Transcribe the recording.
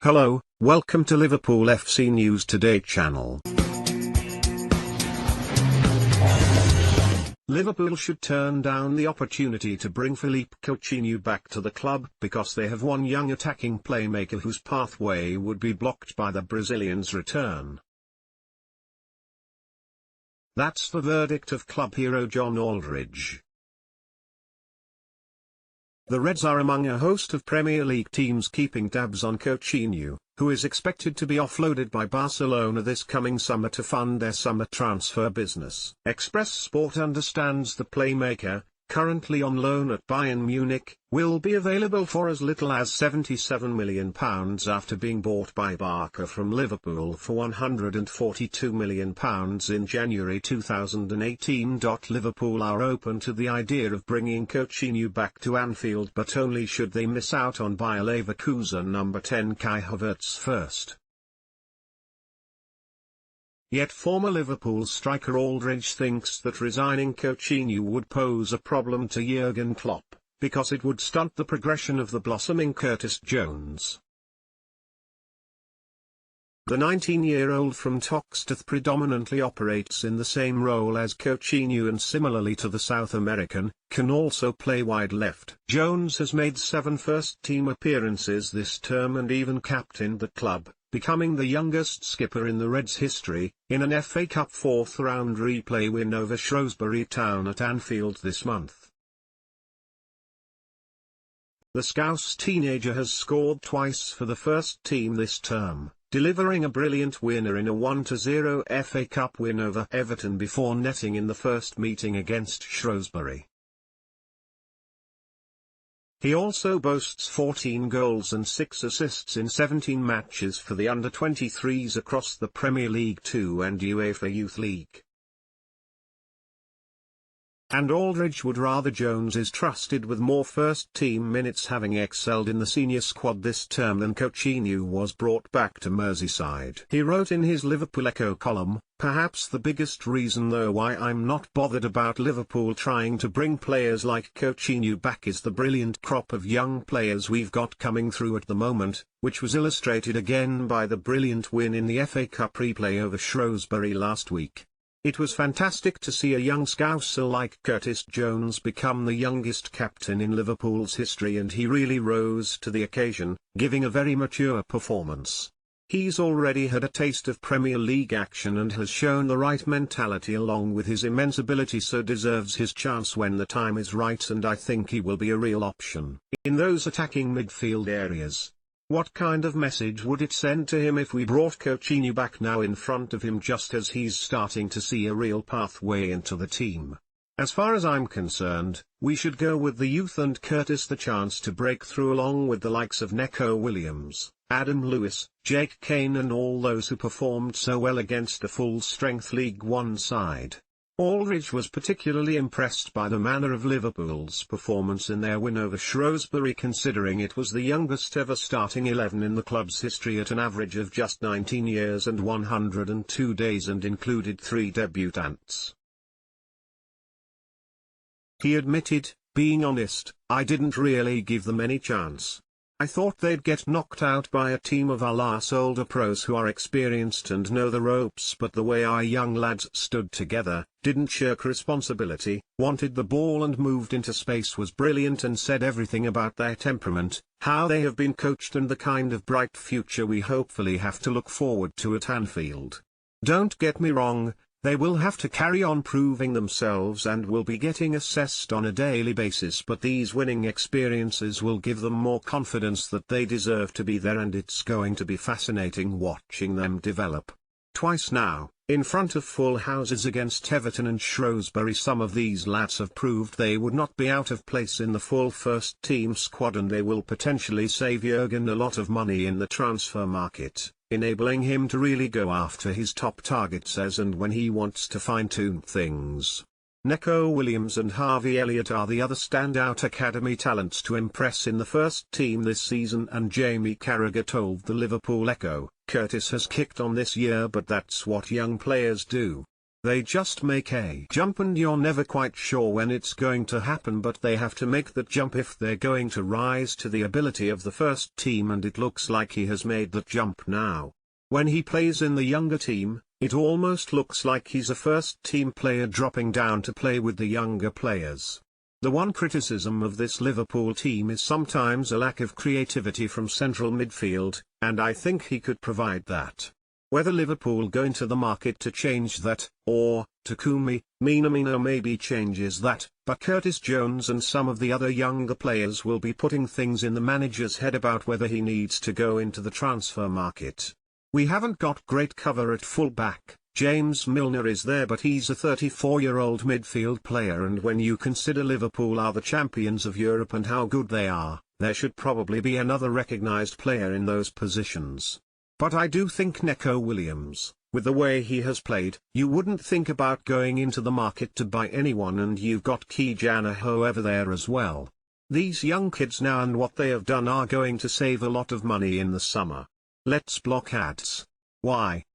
Hello, welcome to Liverpool FC News Today channel. Liverpool should turn down the opportunity to bring Philippe Coutinho back to the club because they have one young attacking playmaker whose pathway would be blocked by the Brazilian's return. That's the verdict of club hero John Aldridge. The Reds are among a host of Premier League teams keeping tabs on Coutinho, who is expected to be offloaded by Barcelona this coming summer to fund their summer transfer business. Express Sport understands the playmaker, currently on loan at Bayern Munich, will be available for as little as £77 million after being bought by Barca from Liverpool for £142 million in January 2018. Liverpool are open to the idea of bringing Coutinho back to Anfield, but only should they miss out on Bayer Leverkusen number 10 Kai Havertz first. Yet former Liverpool striker Aldridge thinks that resigning Coutinho would pose a problem to Jurgen Klopp, because it would stunt the progression of the blossoming Curtis Jones. The 19-year-old from Toxteth predominantly operates in the same role as Coutinho and similarly to the South American, can also play wide left. Jones has made 7 first-team appearances this term and even captained the club, becoming the youngest skipper in the Reds' history, in an FA Cup fourth-round replay win over Shrewsbury Town at Anfield this month. The Scouse teenager has scored twice for the first team this term, delivering a brilliant winner in a 1-0 FA Cup win over Everton before netting in the first meeting against Shrewsbury. He also boasts 14 goals and 6 assists in 17 matches for the under-23s across the Premier League 2 and UEFA Youth League. And Aldridge would rather Jones is trusted with more first-team minutes, having excelled in the senior squad this term, than Coutinho was brought back to Merseyside. He wrote in his Liverpool Echo column, "Perhaps the biggest reason though why I'm not bothered about Liverpool trying to bring players like Coutinho back is the brilliant crop of young players we've got coming through at the moment," which was illustrated again by the brilliant win in the FA Cup replay over Shrewsbury last week. It was fantastic to see a young Scouser like Curtis Jones become the youngest captain in Liverpool's history, and he really rose to the occasion, giving a very mature performance. He's already had a taste of Premier League action and has shown the right mentality along with his immense ability, so deserves his chance when the time is right, and I think he will be a real option in those attacking midfield areas. What kind of message would it send to him if we brought Coutinho back now in front of him, just as he's starting to see a real pathway into the team? As far as I'm concerned, we should go with the youth and Curtis the chance to break through along with the likes of Neco Williams, Adam Lewis, Jake Kane and all those who performed so well against a full-strength League One side. Aldridge was particularly impressed by the manner of Liverpool's performance in their win over Shrewsbury, considering it was the youngest ever starting 11 in the club's history at an average of just 19 years and 102 days and included 3 debutants. He admitted, "Being honest, I didn't really give them any chance. I thought they'd get knocked out by a team of Alas older pros who are experienced and know the ropes, but the way our young lads stood together, didn't shirk responsibility, wanted the ball and moved into space was brilliant, and said everything about their temperament, how they have been coached and the kind of bright future we hopefully have to look forward to at Anfield. Don't get me wrong, they will have to carry on proving themselves and will be getting assessed on a daily basis, but these winning experiences will give them more confidence that they deserve to be there, and it's going to be fascinating watching them develop." Twice now, in front of full houses against Everton and Shrewsbury, some of these lads have proved they would not be out of place in the full first-team squad, and they will potentially save Jurgen a lot of money in the transfer market, enabling him to really go after his top targets as and when he wants to fine-tune things. Neco Williams and Harvey Elliott are the other standout academy talents to impress in the first team this season, and Jamie Carragher told the Liverpool Echo, "Curtis has kicked on this year, but that's what young players do. They just make a jump and you're never quite sure when it's going to happen, but they have to make that jump if they're going to rise to the ability of the first team, and it looks like he has made that jump now. When he plays in the younger team, it almost looks like he's a first team player dropping down to play with the younger players. The one criticism of this Liverpool team is sometimes a lack of creativity from central midfield, and I think he could provide that. Whether Liverpool go into the market to change that, or, Takumi Minamino maybe changes that, but Curtis Jones and some of the other younger players will be putting things in the manager's head about whether he needs to go into the transfer market. We haven't got great cover at full-back. James Milner is there, but he's a 34-year-old midfield player, and when you consider Liverpool are the champions of Europe and how good they are, there should probably be another recognised player in those positions. But I do think Neco Williams, with the way he has played, you wouldn't think about going into the market to buy anyone, and you've got Kijana However there as well. These young kids now and what they have done are going to save a lot of money in the summer. Let's block ads. Why?